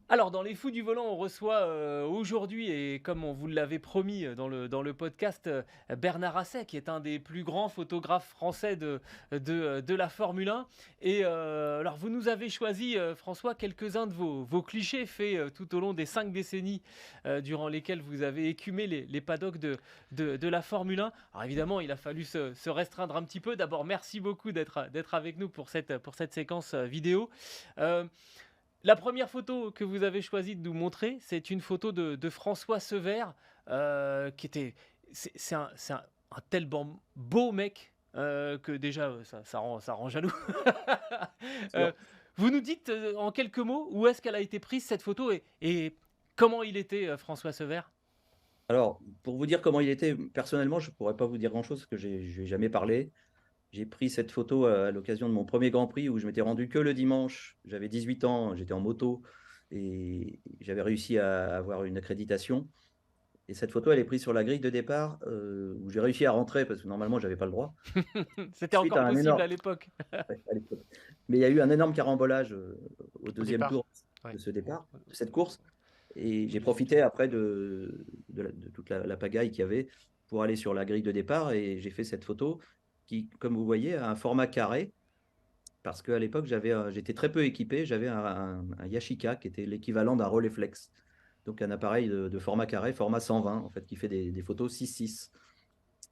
Alors, dans les Fous du volant, on reçoit aujourd'hui, et comme on vous l'avait promis dans le podcast, Bernard Asset, qui est un des plus grands photographes français de la Formule 1. Et alors, vous nous avez choisi, François, quelques-uns de vos clichés faits tout au long des 5 décennies durant lesquelles vous avez écumé les paddocks de la Formule 1. Alors, évidemment, il a fallu se restreindre un petit peu. D'abord, merci beaucoup d'être avec nous pour cette séquence vidéo. Euh, la première photo que vous avez choisi de nous montrer, c'est une photo de François Sever, qui était. C'est un tellement beau mec que déjà ça rend jaloux. Euh, Sûr. vous nous dites en quelques mots où est-ce qu'elle a été prise cette photo et comment il était, François Sever? Alors, pour vous dire comment il était, personnellement, je ne pourrais pas vous dire grand-chose parce que je lui ai jamais parlé. J'ai pris cette photo à l'occasion de mon premier Grand Prix où je m'étais rendu que le dimanche. J'avais 18 ans, j'étais en moto et j'avais réussi à avoir une accréditation. Et cette photo, elle est prise sur la grille de départ où j'ai réussi à rentrer parce que normalement, je n'avais pas le droit. C'était Suite encore à un possible énorme, à l'époque. ouais, à l'époque. Mais il y a eu un énorme carambolage au Au deuxième départ. tour Ouais. de ce départ, de cette course. Et Au j'ai deuxième profité tour. après de toute la pagaille qu'il y avait pour aller sur la grille de départ et j'ai fait cette photo qui, comme vous voyez, a un format carré parce qu'à l'époque, j'étais très peu équipé. J'avais un Yashica qui était l'équivalent d'un Rolleiflex. Donc un appareil de format carré, format 120, en fait, qui fait des photos 6:6.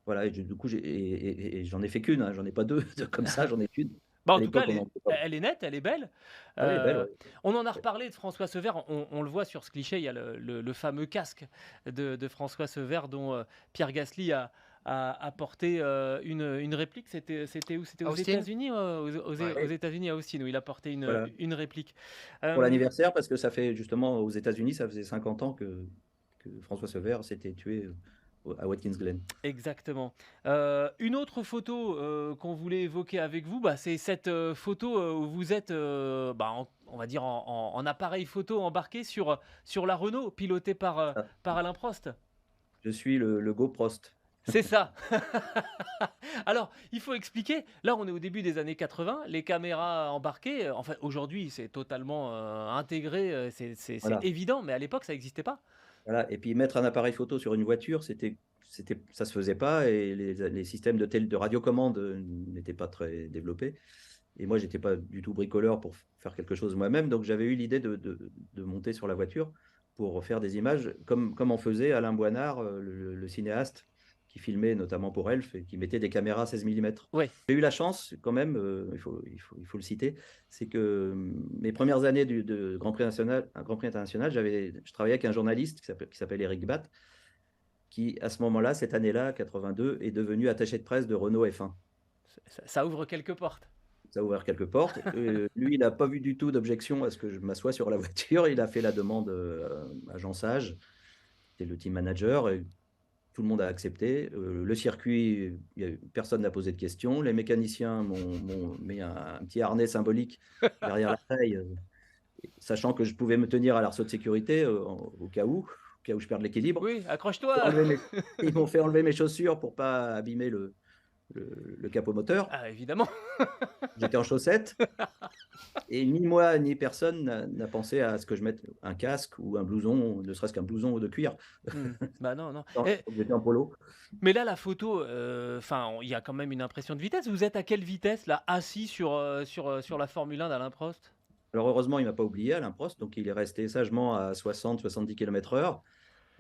Voilà, et du coup, et j'en ai fait qu'une, hein, j'en ai pas deux, comme ça, j'en ai qu'une. Bah, À en tout cas, l'époque, elle on est, n'en faisait pas. elle est nette, elle est belle. Elle est belle, Euh, ouais. on en a Ouais. reparlé de François Sever. On le voit sur ce cliché. Il y a le fameux casque de François Sever dont Pierre Gasly a porté une réplique. C'était où? C'était aux Austin? États-Unis, aux Ouais. Ouais, États-Unis à Austin, où il a porté une, voilà. une réplique. Pour Euh, l'anniversaire, parce que ça fait justement aux États-Unis, ça faisait 50 ans que François Sever s'était tué à Watkins Glen. Exactement. Une autre photo qu'on voulait évoquer avec vous, bah, c'est cette photo où vous êtes, bah, on va dire, en appareil photo embarqué sur la Renault, pilotée par, Ah, par Alain Prost. je suis le GoProst. C'est ça. Alors, il faut expliquer, là on est au début des années 80, les caméras embarquées, enfin aujourd'hui c'est totalement intégré, c'est Voilà. évident, mais à l'époque ça n'existait pas. Voilà. Et puis mettre un appareil photo sur une voiture, ça se faisait pas et les systèmes de radiocommande n'étaient pas très développés. Et moi, j'étais pas du tout bricoleur pour faire quelque chose moi-même, donc j'avais eu l'idée de monter sur la voiture pour faire des images comme en faisait Alain Boinard, le cinéaste qui filmait notamment pour Elf et qui mettait des caméras 16 mm. Ouais. J'ai eu la chance quand même, il faut le citer, c'est que mes premières années de Grand Prix national, un Grand Prix international, je travaillais avec un journaliste qui s'appelle Eric Batt, qui à ce moment-là, cette année-là, 82, est devenu attaché de presse de Renault F1. Ça ouvre quelques portes. Ça a ouvert quelques portes. Lui, il n'a pas vu du tout d'objection à ce que je m'assoie sur la voiture. Il a fait la demande à Jean Sage, qui était le team manager, et tout le monde a accepté. Le circuit, personne n'a posé de questions. Les mécaniciens m'ont mis un petit harnais symbolique derrière la taille, sachant que je pouvais me tenir à l'arceau de sécurité au cas où je perde l'équilibre. Oui, J'ai accroche-toi. enlevé Ils m'ont fait enlever mes chaussures pour pas abîmer le capot moteur. Ah, évidemment. J'étais en chaussettes. Et ni moi, ni personne n'a pensé à ce que je mette un casque ou un blouson, ne serait-ce qu'un blouson de cuir. Bah non, non. Non, Eh, j'étais en polo. mais là, la photo, enfin, il y a quand même une impression de vitesse. Vous êtes à quelle vitesse, là, assis sur la Formule 1 d'Alain Prost? Alors heureusement, il ne m'a pas oublié, Alain Prost, donc il est resté sagement à 60-70 km/h.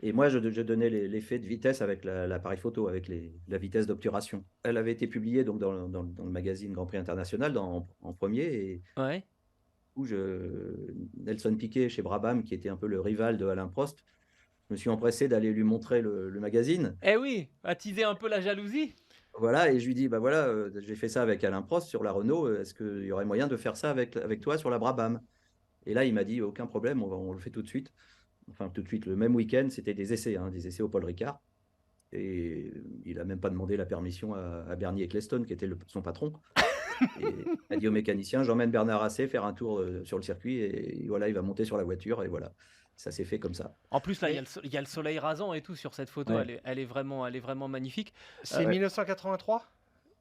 Et moi, je donnais l'effet de vitesse avec l'appareil photo, avec la vitesse d'obturation. Elle avait été publiée donc, dans le magazine Grand Prix International en premier. Et Ouais. où Nelson Piquet chez Brabham, qui était un peu le rival de Alain Prost, je me suis empressé d'aller lui montrer le magazine. Eh oui, attiser un peu la jalousie. Voilà, et je lui dis, bah voilà, j'ai fait ça avec Alain Prost sur la Renault, est-ce qu'il y aurait moyen de faire ça avec toi sur la Brabham? Et là, il m'a dit, aucun problème, on le fait tout de suite. Enfin, tout de suite, le même week-end, c'était des essais au Paul Ricard. Et il n'a même pas demandé la permission à Bernie Ecclestone, qui était son patron. Et il a dit au mécanicien, j'emmène Bernard Asset faire un tour sur le circuit, et voilà, il va monter sur la voiture, et voilà, ça s'est fait comme ça. En plus, là, il y a Et le soleil rasant et tout sur cette photo. Ouais, Elle est vraiment magnifique. c'est 1983,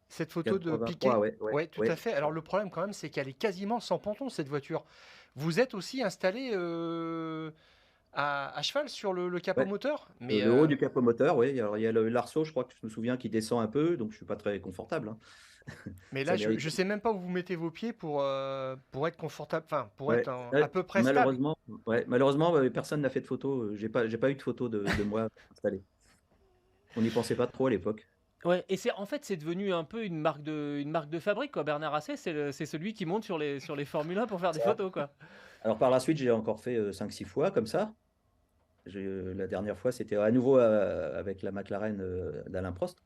cette photo de 83, Piquet? ouais, ouais, Ouais, tout à ouais. fait. Alors le problème quand même, c'est qu'elle est quasiment sans ponton, cette voiture. Vous êtes aussi installé à cheval sur le capot Ouais. moteur, mais Le haut du capot moteur, oui. Alors, il y a l'arceau, je crois que je me souviens, qui descend un peu, donc je suis pas très confortable, hein. là, Ça je mérite. ne sais même pas où vous mettez vos pieds pour être confortable, enfin, pour Ouais. être Ouais, à peu près stable. malheureusement, personne n'a fait de photo. J'ai pas eu de photo de moi installé. On n'y pensait pas trop à l'époque. Ouais, et en fait, c'est devenu un peu une marque de fabrique, quoi. Bernard Asset, c'est celui qui monte sur les Formule 1 pour faire des Ça. photos, quoi. Alors, par la suite, j'ai encore fait 5-6 fois comme ça. La dernière fois, c'était à nouveau avec la McLaren d'Alain Prost,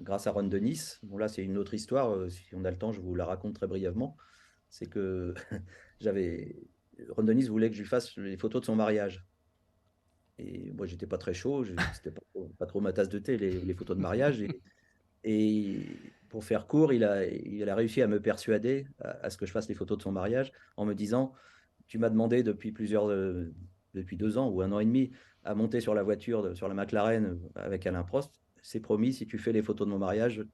grâce à Ron Dennis. Bon, là, c'est une autre histoire. Si on a le temps, je vous la raconte très brièvement. C'est que j'avais. Ron Dennis voulait que je lui fasse les photos de son mariage. Et moi, j'étais pas très chaud. C'était pas trop ma tasse de thé, les photos de mariage. Et pour faire court, il a réussi à me persuader à ce que je fasse les photos de son mariage en me disant, tu m'as demandé depuis 2 ans ou 1 an et demi à monter sur la voiture, sur la McLaren avec Alain Prost. C'est promis, si tu fais les photos de mon mariage,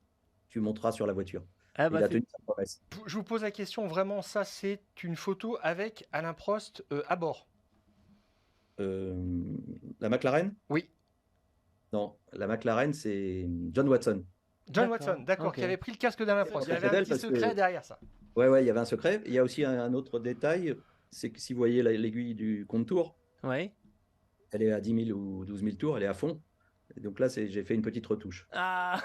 tu monteras sur la voiture. Ah Et il bah a c'est tenu sa promesse. Je vous pose la question, vraiment, ça, c'est une photo avec Alain Prost à bord? Euh, la McLaren? Oui. Non, la McLaren, c'est John Watson. John D'accord, Watson, d'accord, ok. qui avait pris le casque d'Alain Prost. Il y Très avait un fidèle petit parce secret que, derrière ça. ouais, il y avait un secret. Il y a aussi un autre détail, c'est que si vous voyez l'aiguille du compte tour, Ouais. elle est à 10 000 ou 12 000 tours, elle est à fond. Et donc là, j'ai fait une petite retouche. Ah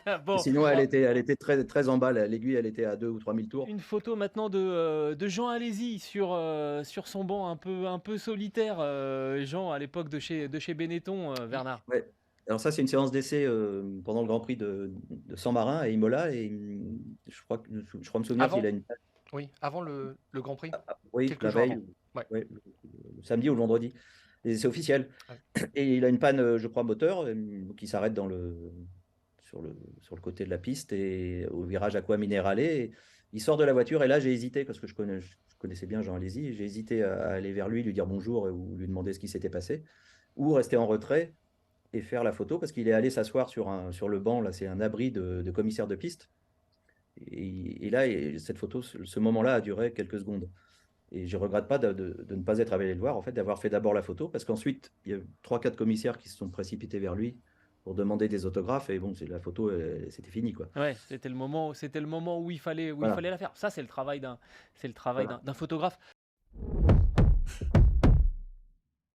Et bon, sinon, elle était très, très en bas. L'aiguille, elle était à 2 ou 3 000 tours. une photo maintenant de Jean Alési sur son banc un peu solitaire. Jean, à l'époque de chez Benetton, Bernard. Ouais. Alors ça, c'est une séance d'essai pendant le Grand Prix de San Marin à Imola. Et je crois me souvenir Avant, qu'il a une... oui, avant le Grand Prix, Oui, quelques la jours veille, avant. Ouais. ouais, le samedi ou le vendredi. Et c'est officiel. Ouais. Et il a une panne, je crois, moteur, qui s'arrête sur le côté de la piste et au virage Aqua Minerale. Et il sort de la voiture et là, j'ai hésité parce que je connaissais bien Jean Alési. Et j'ai hésité à aller vers lui, lui dire bonjour ou lui demander ce qui s'était passé ou rester en retrait et faire la photo parce qu'il est allé s'asseoir sur le banc. Là, c'est un abri de commissaire de piste. Et là, cette photo, ce moment-là a duré quelques secondes. Et je ne regrette pas de ne pas être allé le voir, en fait, d'avoir fait d'abord la photo, parce qu'ensuite, il y a 3-4 commissaires qui se sont précipités vers lui pour demander des autographes, et bon, la photo, c'était fini, quoi. Ouais, c'était le moment où il Voilà. fallait la faire. Ça, c'est le travail Voilà. d'un photographe.